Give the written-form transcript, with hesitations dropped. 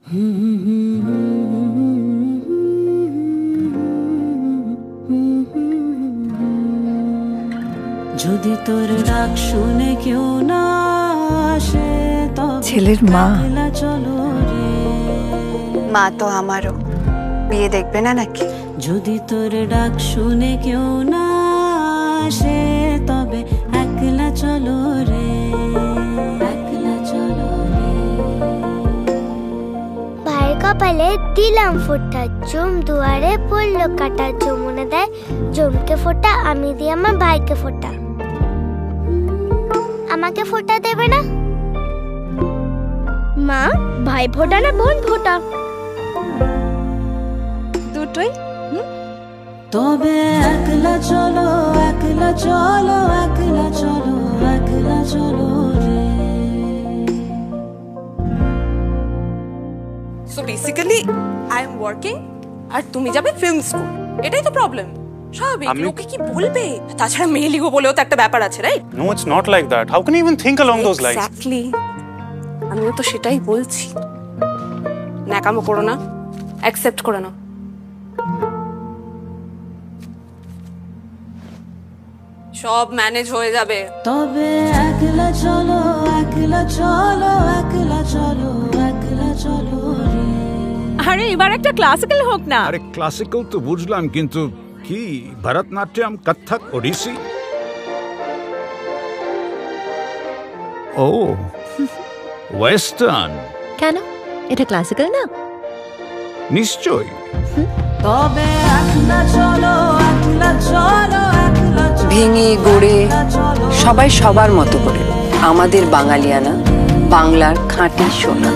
যদি তোর ডাক শুনে কেউ না আসে, ছেলের মা। চলো রে, মা তো আমারও। বিয়ে দেখবে না নাকি? যদি তোর ডাক শুনে কেউ না আসে, তবে একলা চলো রে, একলা চলো রে। ভাইয়ের কপালে দিলাম ফোঁটা, জম দুয়ারে পড়লো কাটা, যমুনা দেয় জমকে ফোঁটা, আমি দিই আমার ভাইকে ফোঁটা। আমাকে ফোঁটা দেবে না? মা, ভাই ফোঁটা না বোন ফোঁটা? দুটোই। তবে একলা চলো, একলা চলো, একলা চলো, একলা চলো রে। So basically I am working আর তুমি যাবে ফিল্ম স্কুল, এটাই তো প্রবলেম। স্বাভাবিক, লোকে কি বলবে? তাছাড়া মেয়ে লিগো বলেও তো একটা ব্যাপার আছে, right? No, it's not like that. How can you even think along those lines? Exactly, আমিও তো সেটাই বলছি। ন্যাকামো করো না, অ্যাকসেপ্ট করে নাও। সব ম্যানেজ হয়ে যাবে। তবে একলা চলো, একলা চলো, একলা চলো, একলা চলো রে। আরে এবার একটা ক্লাসিক্যাল হোক না। আরে ক্লাসিক্যাল তো বুঝলাম, কিন্তু কি ভরতনাট্যম, কত্থক, ওড়িশি? ও ওয়েস্টার্ন। কেন, এটা ক্লাসিক্যাল না? নিশ্চয়ই। তবে একলা চলো, একলা চলো, একলা চলো। ভেঙে গড়ে সবাই সবার মতো করে আমাদের বাঙালিয়ানা, বাংলার খাঁটি সোনা।